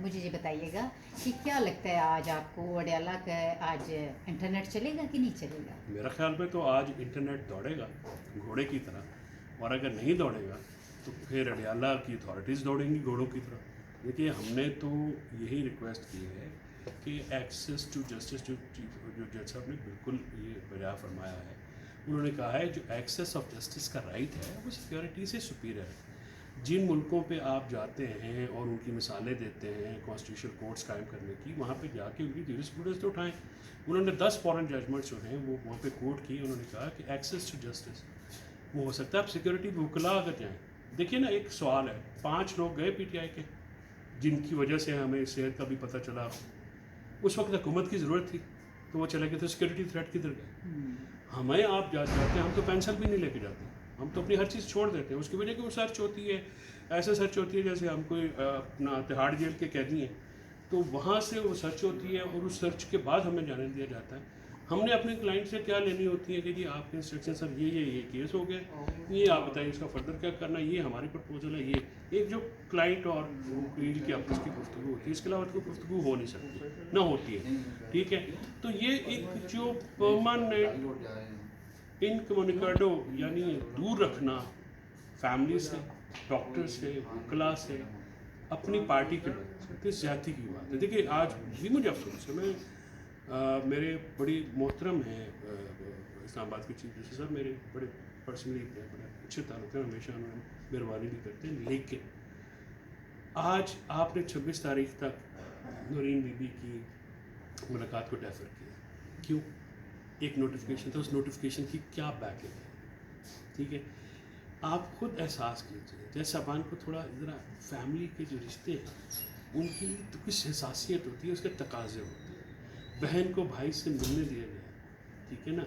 مجھے یہ بتائیے گا کہ کیا لگتا ہے آج آپ کو وڈیالہ کا آج انٹرنیٹ چلے گا کہ نہیں چلے گا؟ میرا خیال میں تو آج انٹرنیٹ دوڑے گا گھوڑے کی طرح، اور اگر نہیں دوڑے گا تو پھر اڈیالہ کی اتھارٹیز دوڑیں گی گھوڑوں کی طرح۔ دیکھیے ہم نے تو یہی ریکویسٹ کی ہے کہ ایکسیس ٹو جسٹس جو جج صاحب نے بالکل یہ بجا فرمایا ہے، انہوں نے کہا ہے جو ایکسیس آف جسٹس کا رائٹ ہے وہ سیکورٹی سے سپیریئر ہے۔ جن ملکوں پہ آپ جاتے ہیں اور ان کی مثالیں دیتے ہیں کانسٹیٹیوشنل کورٹس قائم کرنے کی، وہاں پہ جا کے ان کی جیورسپروڈنس تو اٹھائیں۔ انہوں نے 10 فورن ججمنٹس جو ہیں وہ وہاں پہ کوٹ کی، انہوں نے کہا کہ ایکسیس ٹو جسٹس وہ ہو سکتا ہے آپ سیکورٹی وکلا اگر جائیں۔ دیکھیے نا، ایک سوال ہے، 5 لوگ گئے پی ٹی آئی کے جن کی وجہ سے ہمیں صحت کا بھی پتہ چلا، اس وقت حکومت کی ضرورت تھی تو وہ چلے گئے تھے، سیکورٹی تھریٹ کدھر گئے؟ ہمیں آپ جاتے ہیں، ہم تو پینسل بھی نہیں لے کے جاتے، ہم تو اپنی ہر چیز چھوڑ دیتے ہیں، اس کی وجہ کہ وہ سرچ ہوتی ہے، ایسے سرچ ہوتی ہے جیسے ہم کوئی اپنا تہاڑ جیل کے قیدی ہیں، تو وہاں سے وہ سرچ ہوتی ہے اور اس سرچ کے بعد ہمیں جانے دیا جاتا ہے۔ ہم نے اپنے کلائنٹ سے کیا لینی ہوتی ہے کہ جی آپ کے انسٹرکشن سر یہ کیس ہو گیا، یہ آپ بتائیں اس کا فردر کیا کرنا ہے، یہ ہماری پرپوزل ہے، یہ ایک جو کلائنٹ اور وکیل کی آپس کی گفتگو ہوتی ہے، اس کے علاوہ کوئی گفتگو ہو نہیں سکتی، نہ ہوتی ہے، ٹھیک ہے۔ تو یہ ایک جو پرماننٹ انکمونیکاڈو یعنی دور رکھنا فیملی سے، ڈاکٹر سے، وکلا سے، اپنی پارٹی کے لوگوں سے، کس زیادتی کی بات ہے۔ دیکھیے آج بھی مجھے افسوس ہے، میرے بڑی محترم ہیں اسلام آباد کے چیف جسٹس صاحب، میرے بڑے پرسنلی بڑے اچھے تعلق ہیں، ہمیشہ انہوں نے مہربانی بھی کرتے ہیں، لیکن آج آپ نے 26 تاریخ تک نورین بی بی کی ملاقات کو ڈیفر کیا، کیوں؟ ایک نوٹیفیکیشن تھا، اس نوٹیفیکیشن کی کیا بیک ہے، ٹھیک ہے۔ آپ خود احساس کیجیے، جیسے صاحبان کو تھوڑا ذرا فیملی کے جو رشتے ہیں ان کی تو کچھ حساسیت ہوتی ہے، اس کے تقاضے ہوتے ہیں۔ بہن کو بھائی سے ملنے دیا گیا، ٹھیک ہے نا۔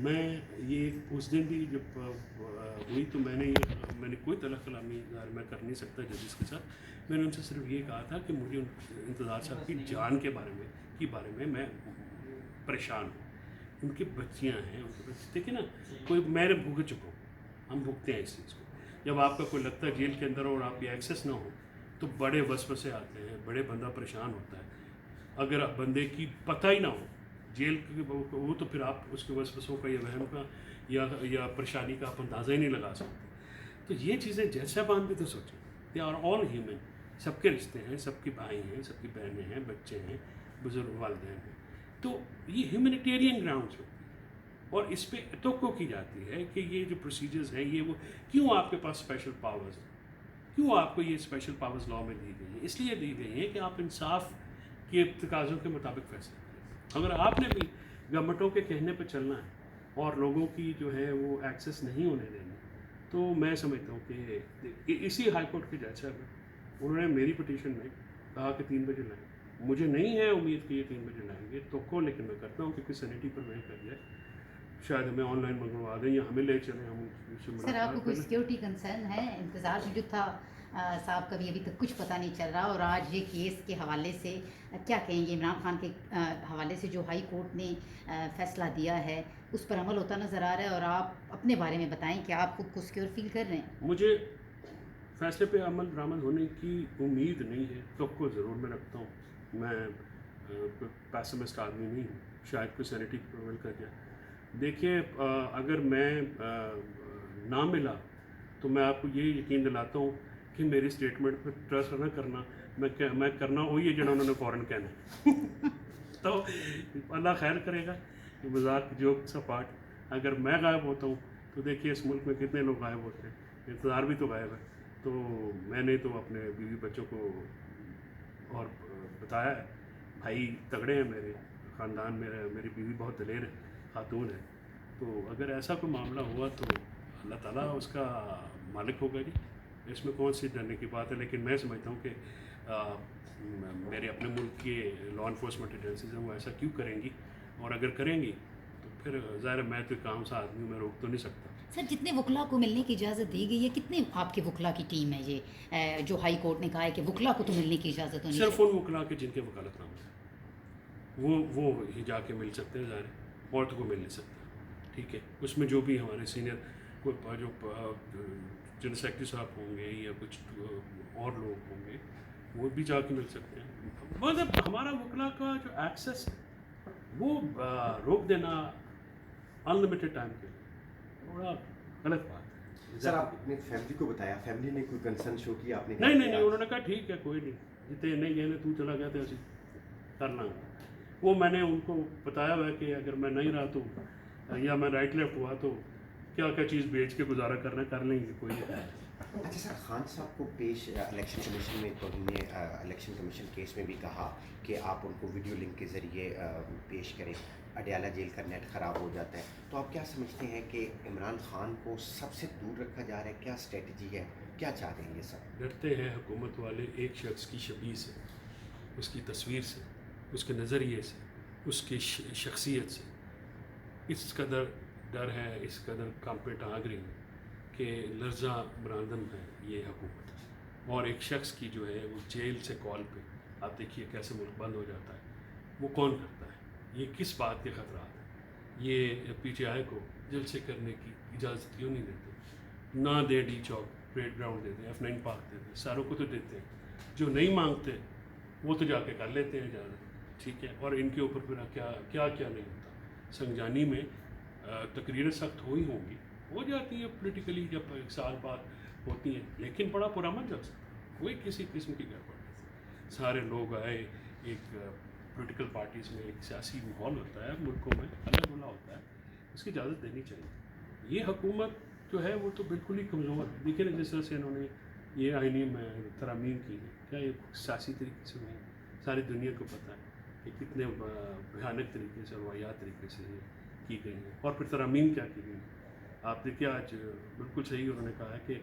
میں یہ اس دن بھی جب ہوئی تو میں نے کوئی طلب کلامی میں کر نہیں سکتا ججز کے ساتھ، میں نے ان سے صرف یہ کہا تھا کہ مجھے انتظار صاحب کی جان کے بارے میں پریشان ہوں، ان کی بچیاں ہیں، ان کے بچے، دیکھیں نا، کوئی میں نے بھوگ چکا ہوں، ہم بھگتے ہیں اس چیز کو۔ جب آپ کا کوئی لگتا ہے جیل کے اندر اور آپ کی ایکسیس نہ ہو تو بڑے وسوسے آتے ہیں، بڑے بندہ پریشان ہوتا ہے۔ اگر بندے کی پتہ ہی نہ ہو جیل کی وہ، تو پھر آپ اس کے وسوسوں کا یا وہم کا یا پریشانی کا آپ اندازہ ہی نہیں لگا سکتے۔ تو یہ چیزیں جیسا باندھ بھی تو سوچیں، دے آر آل ہیومن، سب کے رشتے ہیں، سب کے بھائی ہیں، سب کی بہنیں ہیں، بچے ہیں، بزرگ والدین ہیں، تو یہ ہیومینیٹیرین گراؤنڈس ہوتی ہے، اور اس پہ توقع کی جاتی ہے کہ یہ جو پروسیجرز ہیں یہ وہ کیوں آپ کے پاس اسپیشل پاورز ہیں، کیوں آپ کو یہ اسپیشل پاورز لاء میں دی گئی ہیں؟ اس لیے دی گئی ہیں کہ آپ انصاف کے تقاضوں کے مطابق فیصلے کریں۔ اگر آپ نے بھی گورنمنٹوں کے کہنے پہ چلنا ہے اور لوگوں کی جو ہے وہ ایکسیس نہیں ہونے دینی، تو میں سمجھتا ہوں کہ اسی ہائی کورٹ کے جج صاحب ہیں، انہوں نے میری پٹیشن میں کہا کہ 3 بجے لائیں، مجھے نہیں ہے امید کہ یہ 3 بجے لائیں گے تو لیکن میں کرتا ہوں کہ سینیٹی پر ویل کر جائے، شاید ہمیں آن لائن منگوا دیں یا ہمیں لے چلیں، ہم اس سے سر آپ کو ملاقات کوئی کر لیں۔ سیکیورٹی کنسرن ہے؟ انتظار جو تھا صاحب کا بھی ابھی تک کچھ پتہ نہیں چل رہا، اور آج یہ کیس کے حوالے سے کیا کہیں گے؟ عمران خان کے حوالے سے جو ہائی کورٹ نے فیصلہ دیا ہے اس پر عمل ہوتا نظر آ رہا ہے، اور آپ اپنے بارے میں بتائیں کہ آپ خود کو سیکیور فیل کر رہے ہیں؟ مجھے فیصلے پہ عمل درآمد ہونے کی امید نہیں ہے، توقع ضرور میں رکھتا ہوں، میں پیسمسٹ آدمی نہیں ہوں، شاید کوئی سینیٹی پرویل کر جائے۔ دیکھیے اگر میں نہ ملا تو میں آپ کو یہ یقین دلاتا ہوں کہ میری اسٹیٹمنٹ پہ ٹرسٹ نہ کرنا، میں کرنا وہی ہے جنہوں نے فوراً کہنا ہے۔ تو اللہ خیر کرے گا، یہ مذاق جوک سا پارٹ، اگر میں غائب ہوتا ہوں تو دیکھیے اس ملک میں کتنے لوگ غائب ہوتے ہیں، انتظار بھی تو غائب ہے۔ تو میں نے تو اپنے بیوی بچوں کو اور بتایا ہے، بھائی تگڑے ہیں میرے، خاندان میری بیوی بہت دلیر خاتون ہے، تو اگر ایسا کوئی معاملہ ہوا تو اللہ تعالیٰ اس کا مالک ہوگا جی، اس میں کون سی ڈرنے کی بات ہے۔ لیکن میں سمجھتا ہوں کہ میرے اپنے ملک کے لا انفورسمنٹ ایجنسیز ہیں وہ ایسا کیوں کریں گی، اور اگر کریں گی تو پھر ظاہر میں تو کام سا آدمی میں روک تو نہیں سکتا۔ سر جتنے وکلا کو ملنے کی اجازت دی گئی ہے، کتنے آپ کے وکلا کی ٹیم ہے یہ جو ہائی کورٹ نے کہا ہے کہ وکلا کو تو ملنے کی اجازت ہونی صرف چاہیے؟ ان وکلا کے جن کے وکالت نامے ہیں وہ ہی جا کے مل سکتے ہیں، ظاہر ہے عورت کو مل نہیں سکتا، ٹھیک ہے۔ اس میں جو بھی ہمارے سینئر جو جنرل سیکرٹری صاحب ہوں گے یا کچھ اور لوگ ہوں گے وہ بھی جا کے مل سکتے ہیں. مطلب ہمارا وکلا کا جو ایکسیس ہے وہ روک دینا انلمیٹڈ ٹائم کے لیے تھوڑا غلط بات ہے. سر آپ نے فیملی کو بتایا, فیملی نے کوئی کنسرن شو کیا آپ نے؟ نہیں انہوں نے کہا ٹھیک ہے کوئی نہیں, جتنے نہیں گئے تو چلا گیا تو اسی کرنا. وہ میں نے ان کو بتایا ہوا ہے کہ اگر میں نہیں رہا تو یا میں رائٹ لیفٹ ہوا تو کیا کیا چیز بیچ کے گزارا کرنا کر لیں گے, کوئی نہیں. اچھا سر, خان صاحب کو پیش الیکشن کمیشن میں توہین الیکشن کمیشن کیس میں بھی کہا کہ آپ ان کو ویڈیو لنک کے ذریعے پیش کریں, اڈیالہ جیل کا نیٹ خراب ہو جاتا ہے. تو آپ کیا سمجھتے ہیں کہ عمران خان کو سب سے دور رکھا جا رہا ہے, کیا اسٹریٹجی ہے, کیا چاہ رہے ہیں یہ سب؟ ڈرتے ہیں حکومت والے ایک شخص کی شبیہ سے, اس کی تصویر سے, اس کے نظریے سے, اس کی شخصیت سے. اس قدر ڈر ہے, اس قدر کام پہ ٹانگ رہی ہے کہ لرزہ برآمدن ہے یہ حکومت. اور ایک شخص کی جو ہے وہ جیل سے کال پہ, آپ دیکھیے کیسے ملک بند ہو جاتا ہے. وہ کون کرتا ہے, یہ کس بات کے خطرات ہیں؟ یہ پی ٹی آئی کو جلسے کرنے کی اجازت کیوں نہیں دیتے؟ نہ دے ڈی چوک پریڈ گراؤنڈ دیتے, F9 پارک دیتے, ساروں کو تو دیتے ہیں. جو نہیں مانگتے وہ تو جا کے کر لیتے ہیں اجازت, ٹھیک ہے. اور ان کے اوپر پھر کیا نہیں ہوتا. سنجانی میں تقریریں سخت ہوں گی, ہو جاتی ہیں پولیٹیکلی جب ایک سال بعد ہوتی ہیں, لیکن بڑا پرامن چل سکتا ہے, کوئی کسی قسم کی گڑبڑ نہیں. سارے لوگ آئے, ایک پولیٹیکل پارٹیز میں ایک سیاسی ماحول ہوتا ہے, ملکوں میں الگ الگ ہوتا ہے, اس کی اجازت دینی چاہیے. یہ حکومت جو ہے وہ تو بالکل ہی کمزور ہے. دیکھیں نا جس طرح سے انہوں نے یہ آئینی میں ترامیم کی ہے, کیا یہ سیاسی طریقے سے نہیں, ساری دنیا کو پتہ ہے کہ کتنے بھیانک طریقے سے, روایات طریقے سے یہ کی گئی ہیں. اور پھر ترامیم کیا کی گئی ہیں آپ دیکھیے. آج بالکل صحیح انہوں نے کہا ہے کہ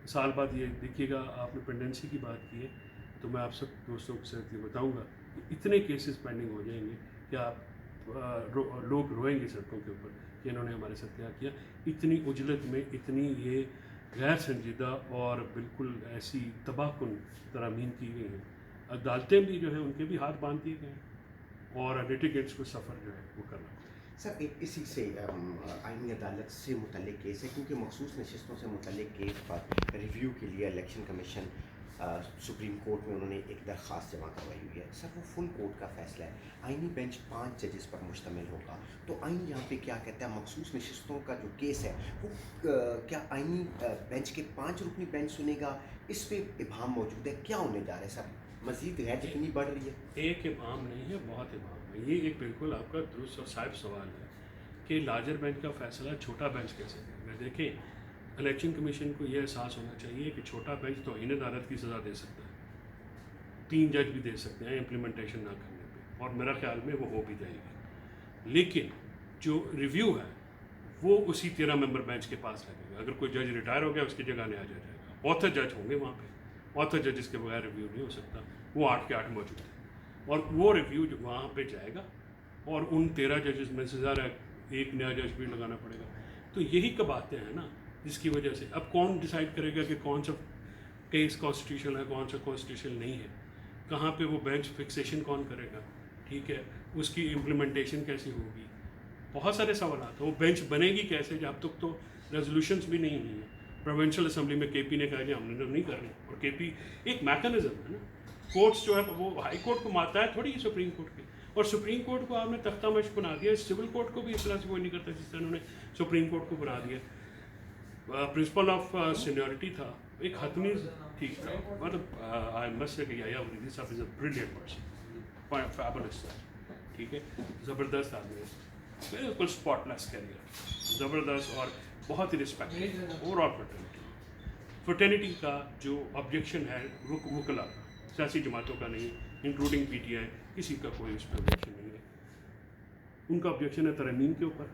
سال بعد یہ دیکھیے گا, آپ نے پینڈنسی کی بات کی ہے تو میں آپ سب دوستوں کے ساتھ یہ بتاؤں گا کہ اتنے کیسز پینڈنگ ہو جائیں گے کہ آپ لوگ روئیں گے سڑکوں کے اوپر کہ انہوں نے ہمارے ساتھ کیا کیا. اتنی عجلت میں اتنی یہ غیر سنجیدہ اور بالکل ایسی تباہ کن ترامیم کی گئی ہیں. عدالتیں بھی جو ہیں ان کے بھی ہاتھ باندھ دیے گئے ہیں اور لیٹیگینٹس کو سفر جو ہے وہ کرنا. سر ایک اسی سے آئینی عدالت سے متعلق کیس ہے, کیونکہ مخصوص نشستوں سے متعلق کیس پر ریویو کے لیے الیکشن کمیشن سپریم کورٹ میں انہوں نے ایک درخواست جمع کروائی ہوئی ہے. سر وہ فل کورٹ کا فیصلہ ہے, آئینی بینچ 5 ججز پر مشتمل ہوگا. تو آئین یہاں پہ کیا کہتا ہے, مخصوص نشستوں کا جو کیس ہے وہ کیا آئینی بینچ کے 5 رکنی بینچ سنے گا؟ اس پہ ابہام موجود ہے, کیا ہونے جا رہا ہے سر؟ مزید غیر یقینی بڑھ رہی ہے. ایک ابہام نہیں ہے, بہت ابہام ہے. یہ ایک بالکل آپ کا درست اور صاحب سوال ہے کہ لارجر بینچ کا فیصلہ چھوٹا بینچ کیسے کرے گا. دیکھیں الیکشن کمیشن کو یہ احساس ہونا چاہیے کہ چھوٹا بینچ توہین عدالت کی سزا دے سکتا ہے, 3 جج بھی دے سکتے ہیں امپلیمنٹیشن نہ کرنے پہ, اور میرا خیال میں وہ ہو بھی جائے گی. لیکن جو ریویو ہے وہ اسی 13 ممبر بینچ کے پاس لگے گا. اگر کوئی جج ریٹائر ہو گیا اس کی جگہ نہیں آ جائے گا. آتھر جج ہوں گے وہاں پہ, آتھر ججز کے بغیر ریویو نہیں ہو سکتا. وہ 8 کے 8 موجود ہیں اور وہ ریویو جو وہاں پہ جائے گا اور ان 13 ججز میں سے ظاہر ہے ایک نیا جج بھی لگانا پڑے گا. تو یہی کا باتیں ہیں نا جس کی وجہ سے اب کون ڈیسائیڈ کرے گا کہ کون سا کیس کانسٹیٹیوشن ہے, کون سا کانسٹیٹیوشن نہیں ہے, کہاں پہ وہ بینچ فکسیشن کون کرے گا, ٹھیک ہے, اس کی امپلیمنٹیشن کیسی ہوگی. بہت سارے سوالات ہیں. وہ بینچ بنے گی کیسے جب تک تو ریزولوشنس بھی نہیں ہوئی ہیں. پروونشل اسمبلی میں کے پی نے کہا کہ ہم نے نہیں کرنی, اور کے پی ایک میکانزم ہے نا. کورٹس جو ہے وہ ہائی کورٹ کو مانتا ہے تھوڑی سپریم کورٹ کے, اور سپریم کورٹ کو آپ نے تختہ مشق بنا دیا. سول کورٹ کو بھی اس طرح سے کوئی نہیں کرتا جس طرح انہوں نے سپریم کورٹ کو بنا دیا. پرنسپل آف سینیورٹی تھا, ایک حتمی ٹھیک تھا. مطلب آئی مسٹ سے کہ یحییٰ افریدی صاحب از اے بریلینٹ پرسن, فیبولس, ٹھیک ہے, زبردست آدمی ہے, بالکل اسپاٹ لیس کیریئر, زبردست اور بہت ہی رسپیکٹ. اوور آل فرٹرنیٹی کا جو آبجیکشن ہے وکلا کا, سیاسی جماعتوں کا نہیں, انکلوڈنگ پی ٹی آئی, کسی کا کوئی اس پہ آبجیکشن نہیں ہے. ان کا آبجیکشن ہے ترمیم کے اوپر,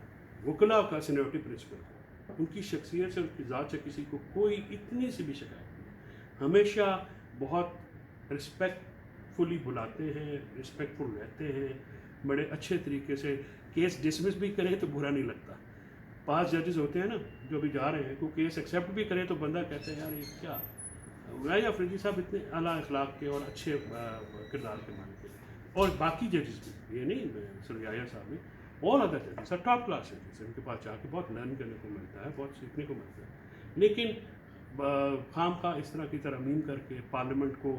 وکلا کا سینیورٹی پرنسپل کا. ان کی شخصیت سے, ان کی ذات سے کسی کو کوئی اتنی سی بھی شکایت نہیں. ہمیشہ بہت رسپیکٹ فلی بلاتے ہیں, رسپیکٹ فل رہتے ہیں, بڑے اچھے طریقے سے. کیس ڈسمس بھی کریں تو برا نہیں لگتا. 5 ججز ہوتے ہیں نا جو ابھی جا رہے ہیں, کو کیس ایکسیپٹ بھی کریں تو بندہ کہتا ہے یار یہ کیا. یحییٰ افریدی صاحب اتنے اعلیٰ اخلاق کے اور اچھے کردار کے مالک ہیں, اور باقی ججز بھی, یہ نہیں سر یحییٰ صاحب میں, اور ادر ججز سر ٹاپ کلاس ججز, ان کے پاس جا کے بہت لرن کرنے کو ملتا ہے, بہت سیکھنے کو ملتا ہے. لیکن خام خواہ اس طرح کی ترمیم کر کے پارلیمنٹ کو